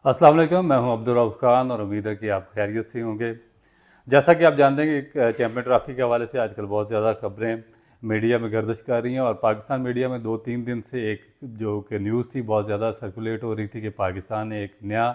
अस्सलाम वालेकुम, मैं हूं अब्दुल रऊफ़ खान और उम्मीद है कि आप खैरियत से होंगे। जैसा कि आप जानते हैं कि चैम्पियन ट्रॉफ़ी के हवाले से आजकल बहुत ज़्यादा खबरें मीडिया में गर्दिश कर रही हैं और पाकिस्तान मीडिया में 2-3 दिन से एक जो कि न्यूज़ थी बहुत ज़्यादा सर्कुलेट हो रही थी कि पाकिस्तान ने एक नया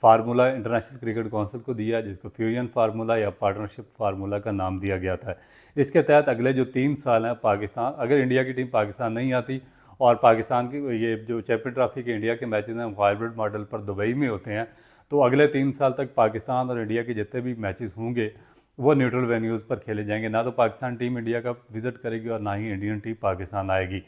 फार्मूला इंटरनेशनल क्रिकेट काउंसिल को दिया जिसको फ्यूजन फार्मूला या पार्टनरशिप फार्मूला का नाम दिया गया था। इसके तहत अगले जो 3 साल हैं पाकिस्तान, अगर इंडिया की टीम पाकिस्तान नहीं आती और पाकिस्तान की ये जो चैम्पियन ट्रॉफ़ी के इंडिया के मैचेस हैं हाइब्रिड मॉडल पर दुबई में होते हैं, तो अगले 3 साल तक पाकिस्तान और इंडिया के जितने भी मैचेस होंगे वो न्यूट्रल वेन्यूज़ पर खेले जाएंगे। ना तो पाकिस्तान टीम इंडिया का विज़िट करेगी और ना ही इंडियन टीम पाकिस्तान आएगी।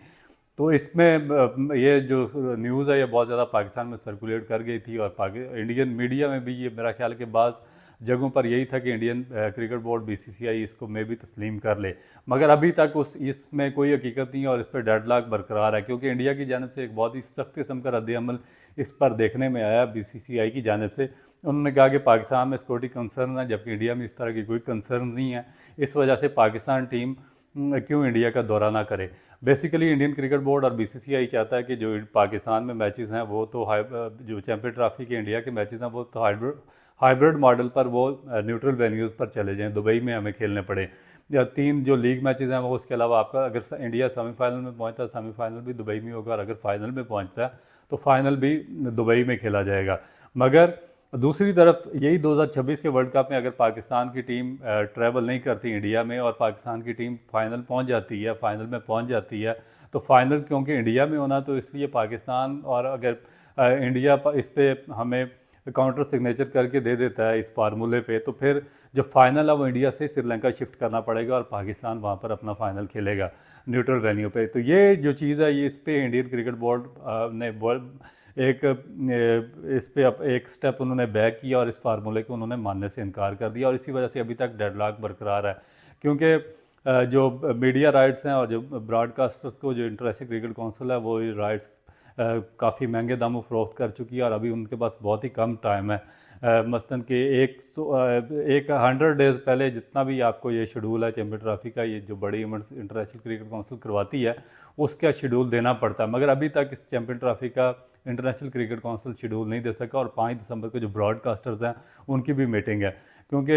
तो इसमें ये जो न्यूज़ है ये बहुत ज़्यादा पाकिस्तान में सर्कुलेट कर गई थी और इंडियन मीडिया में भी ये मेरा ख्याल है कि बाज़ जगहों पर यही था कि इंडियन क्रिकेट बोर्ड बीसीसीआई इसको में भी तस्लीम कर ले, मगर अभी तक उस इसमें कोई हकीकत नहीं है और इस पर डेडलॉक बरकरार है क्योंकि इंडिया की जानब से एक बहुत ही सख्त किस्म का रद्द-ए-अमल इस पर देखने में आया बीसीसीआई की जानब से। उन्होंने कहा कि पाकिस्तान में सिक्योरिटी कंसर्न है जबकि इंडिया में इस तरह की कोई कंसर्न नहीं है, इस वजह से पाकिस्तान टीम क्यों इंडिया का दौरा ना करे। बेसिकली इंडियन क्रिकेट बोर्ड और बीसीसीआई चाहता है कि जो पाकिस्तान में मैचेस हैं वो तो जो चैम्पियन ट्रॉफी के इंडिया के मैचेस हैं वो तो हाइब्रिड मॉडल पर वो न्यूट्रल वेन्यूज़ पर चले जाएं, दुबई में हमें खेलने पड़े। या 3 जो लीग मैचेस हैं वो उसके अलावा आपका अगर इंडिया सेमीफाइनल में पहुंचता है सेमीफाइनल भी दुबई में होगा और अगर फाइनल में पहुंचता है तो फाइनल भी दुबई में खेला जाएगा। मगर दूसरी तरफ यही 2026 के वर्ल्ड कप में अगर पाकिस्तान की टीम ट्रैवल नहीं करती इंडिया में और पाकिस्तान की टीम फाइनल पहुंच जाती है, फाइनल में पहुंच जाती है, तो फाइनल क्योंकि इंडिया में होना तो इसलिए पाकिस्तान और अगर इंडिया इस पे हमें काउंटर सिग्नेचर करके दे देता है इस फार्मूले पे, तो फिर जो फाइनल है वो इंडिया से श्रीलंका शिफ्ट करना पड़ेगा और पाकिस्तान वहाँ पर अपना फाइनल खेलेगा न्यूट्रल वेन्यू पे। तो ये जो चीज़ है ये इस पे इंडियन क्रिकेट बोर्ड ने एक इस पे एक स्टेप उन्होंने बैक किया और इस फार्मूले को उन्होंने मानने से इनकार कर दिया और इसी वजह से अभी तक डेडलॉक बरकरार है क्योंकि जो मीडिया राइट्स हैं और जो ब्रॉडकास्टर्स को जो इंटरनेशनल क्रिकेट काउंसिल है वो राइट्स काफ़ी महंगे दामों फ़रोख्त कर चुकी है और अभी उनके पास बहुत ही कम टाइम है। मसलन कि एक 100 डेज़ पहले जितना भी आपको ये शेड्यूल है चैम्पियन ट्रॉफी का, ये जो बड़ी इवेंट्स इंटरनेशनल क्रिकेट काउंसिल करवाती है उसका शेड्यूल देना पड़ता है, मगर अभी तक इस चैम्पियन ट्रॉफी का इंटरनेशनल क्रिकेट काउंसिल शेड्यूल नहीं दे सका और 5 दिसंबर को जो ब्रॉडकास्टर्स हैं उनकी भी मीटिंग है क्योंकि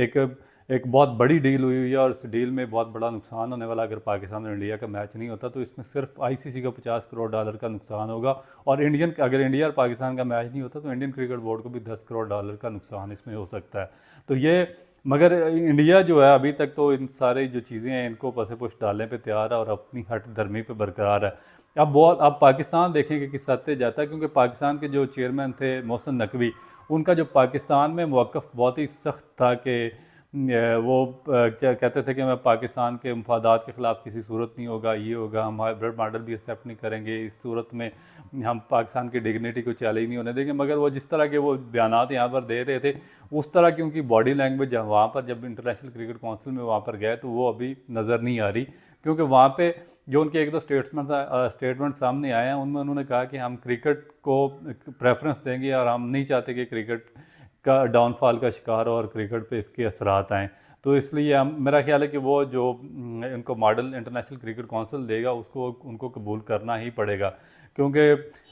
एक एक बहुत बड़ी डील हुई है और इस डील में बहुत बड़ा नुकसान होने वाला। अगर पाकिस्तान और इंडिया का मैच नहीं होता तो इसमें सिर्फ आईसीसी का $50 करोड़ का नुकसान होगा और अगर इंडिया और पाकिस्तान का मैच नहीं होता तो इंडियन क्रिकेट बोर्ड को भी $10 करोड़ का नुकसान इसमें हो सकता है। तो ये मगर इंडिया जो है अभी तक तो इन सारी जो चीज़ें हैं इनको पसे पुश डालने पे तैयार है और अपनी हट धर्मी पे बरकरार है। अब पाकिस्तान देखेंगे किस हद तक जाता है क्योंकि पाकिस्तान के जो चेयरमैन थे मोहसिन नकवी, उनका जो पाकिस्तान में मौक़िफ़ बहुत ही सख्त था कि वो क्या कहते थे कि मैं पाकिस्तान के मफादात के ख़िलाफ़ किसी सूरत नहीं होगा, ये होगा, हम हाइब्रिड मॉडल भी एक्सेप्ट नहीं करेंगे, इस सूरत में हम पाकिस्तान की डिग्निटी को चैलेंज नहीं होने देंगे। मगर वो जिस तरह के वो बयानात यहाँ पर दे रहे थे उस तरह की उनकी बॉडी लैंग्वेज वहाँ पर जब इंटरनेशनल क्रिकेट काउंसिल में वहाँ पर गए तो वो अभी नज़र नहीं आ रही क्योंकि वहाँ पे जो उनके 1-2 स्टेटमेंट सामने आए हैं उनमें उन्होंने कहा कि हम क्रिकेट को प्रेफरेंस देंगे और हम नहीं चाहते कि क्रिकेट का डाउनफॉल का शिकार हो और क्रिकेट पे इसके असरात आएँ। तो इसलिए हम मेरा ख्याल है कि वो जो इनको मॉडल इंटरनेशनल क्रिकेट काउंसिल देगा उसको उनको कबूल करना ही पड़ेगा क्योंकि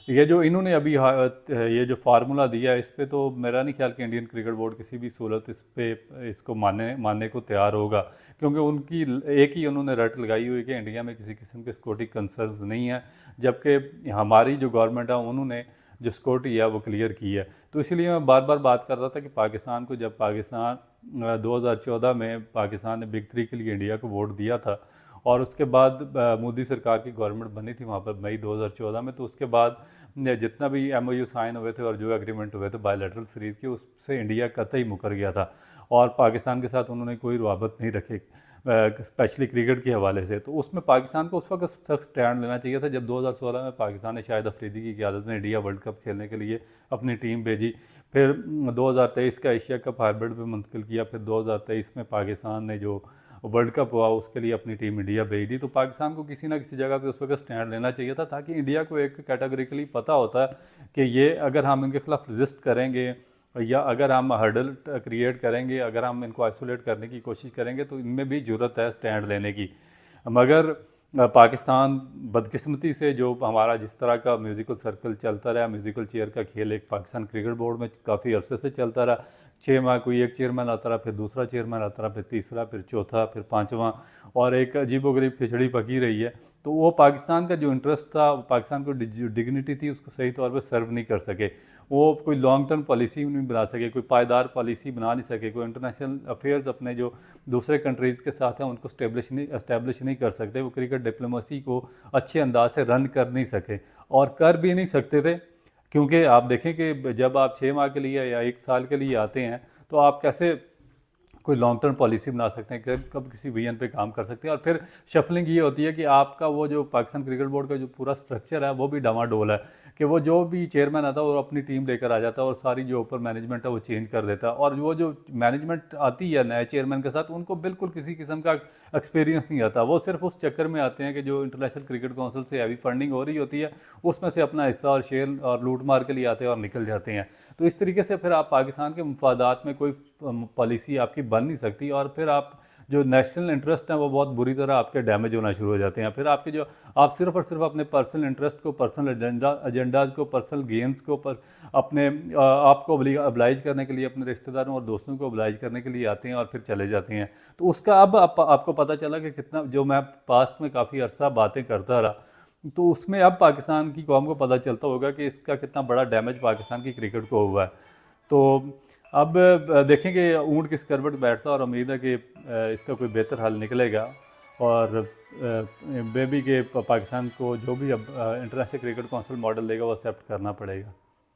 ये जो इन्होंने अभी ये जो फार्मूला दिया है इस पे तो मेरा नहीं ख्याल कि इंडियन क्रिकेट बोर्ड किसी भी सूरत इसको मानने को तैयार होगा क्योंकि उनकी एक ही उन्होंने रट लगाई हुई कि इंडिया में किसी किस्म के सिक्योरिटी कंसर्न्स नहीं है, जबकि हमारी जो गवर्नमेंट है उन्होंने जो सिक्योरिटी है वो क्लियर की है। तो इसीलिए मैं बार बार बात कर रहा था कि पाकिस्तान को जब पाकिस्तान 2014 में पाकिस्तान ने बिग 3 के लिए इंडिया को वोट दिया था और उसके बाद मोदी सरकार की गवर्नमेंट बनी थी वहाँ पर मई 2014 में, तो उसके बाद जितना भी एमओयू साइन हुए थे और जो एग्रीमेंट हुए थे बायलैटरल सीरीज़ के उससे इंडिया कतई मुकर गया था और पाकिस्तान के साथ उन्होंने कोई रवाबत नहीं रखी स्पेशली क्रिकेट के हवाले से। तो उसमें पाकिस्तान को उस वक्त सख्त स्टैंड लेना चाहिए था जब 2016 में पाकिस्तान ने शाहिद अफरीदी की क़यादत में इंडिया वर्ल्ड कप खेलने के लिए अपनी टीम भेजी, फिर 2023 का एशिया कप हाइब्रिड पे मुंतकिल किया, फिर 2023 में पाकिस्तान ने जो वर्ल्ड कप हुआ उसके लिए अपनी टीम इंडिया भेज दी। तो पाकिस्तान को किसी ना किसी जगह पे उस वक्त स्टैंड लेना चाहिए था ताकि इंडिया को एक कैटेगरिकली पता होता है कि ये अगर हम इनके खिलाफ रजिस्ट करेंगे या अगर हम हर्डल क्रिएट करेंगे, अगर हम इनको आइसोलेट करने की कोशिश करेंगे तो इनमें भी ज़रूरत है स्टैंड लेने की। मगर पाकिस्तान बदकिस्मती से जो हमारा जिस तरह का म्यूज़िकल सर्कल चलता रहा, म्यूज़िकल चेयर का खेल एक पाकिस्तान क्रिकेट बोर्ड में काफ़ी अरसे से चलता रहा। 6 माह कोई एक चेयरमैन आता रहा, फिर दूसरा चेयरमैन आता रहा, फिर तीसरा, फिर चौथा, फिर पाँचवां, और एक अजीबोगरीब खिचड़ी पकी रही है। तो वो पाकिस्तान का जो इंटरेस्ट था, पाकिस्तान को जो डिग्निटी थी, उसको सही तौर पे सर्व नहीं कर सके। वो कोई लॉन्ग टर्म पॉलिसी नहीं बना सके, कोई पायदार पॉलिसी बना नहीं सके, कोई इंटरनेशनल अफेयर्स अपने जो दूसरे कंट्रीज़ के साथ हैं उनको एस्टेब्लिश नहीं कर सकते। वो क्रिकेट डिप्लोमेसी को अच्छे अंदाज से रन कर नहीं सके और कर भी नहीं सकते थे, क्योंकि आप देखें कि जब आप 6 माह के लिए या 1 साल के लिए आते हैं तो आप कैसे कोई लॉन्ग टर्म पॉलिसी बना सकते हैं, कब किसी विजन पे काम कर सकते हैं। और फिर शफलिंग ये होती है कि आपका वो जो पाकिस्तान क्रिकेट बोर्ड का जो पूरा स्ट्रक्चर है वो भी डामाडोल है, कि वो जो भी चेयरमैन आता है वो अपनी टीम लेकर आ जाता है और सारी जो ऊपर मैनेजमेंट है वो चेंज कर देता है। और वो जो मैनेजमेंट आती है नए चेयरमैन के साथ, उनको बिल्कुल किसी किस्म का एक्सपीरियंस नहीं आता। वो सिर्फ उस चक्कर में आते हैं कि जो इंटरनेशनल क्रिकेट काउंसिल से हैवी फंडिंग हो रही होती है उसमें से अपना हिस्सा और शेयर और लूट मार के लिए आते हैं और निकल जाते हैं। तो इस तरीके से फिर आप पाकिस्तान के मफादात में कोई पॉलिसी आपकी बन नहीं सकती, और फिर आप जो नेशनल इंटरेस्ट हैं वो बहुत बुरी तरह आपके डैमेज होना शुरू हो जाते हैं। फिर आपके जो आप सिर्फ और सिर्फ अपने पर्सनल इंटरेस्ट को, पर्सनल एजेंडाज को, पर्सनल गेन्स को अपने आपको अब्लाइज करने के लिए अपने रिश्तेदारों और दोस्तों को अब्लाइज करने के लिए आते हैं और फिर चले जाते हैं। तो उसका अब आपको पता चला कि कितना, जो मैं पास्ट में काफ़ी अरसा बातें करता रहा, तो उसमें अब पाकिस्तान की कौम को पता चलता होगा कि इसका कितना बड़ा डैमेज पाकिस्तान की क्रिकेट को हुआ है। तो अब देखेंगे ऊँट किस करवट बैठता है, और उम्मीद है कि इसका कोई बेहतर हल निकलेगा, और बेबी के पाकिस्तान को जो भी अब इंटरनेशनल क्रिकेट काउंसिल मॉडल देगा वो एक्सेप्ट करना पड़ेगा।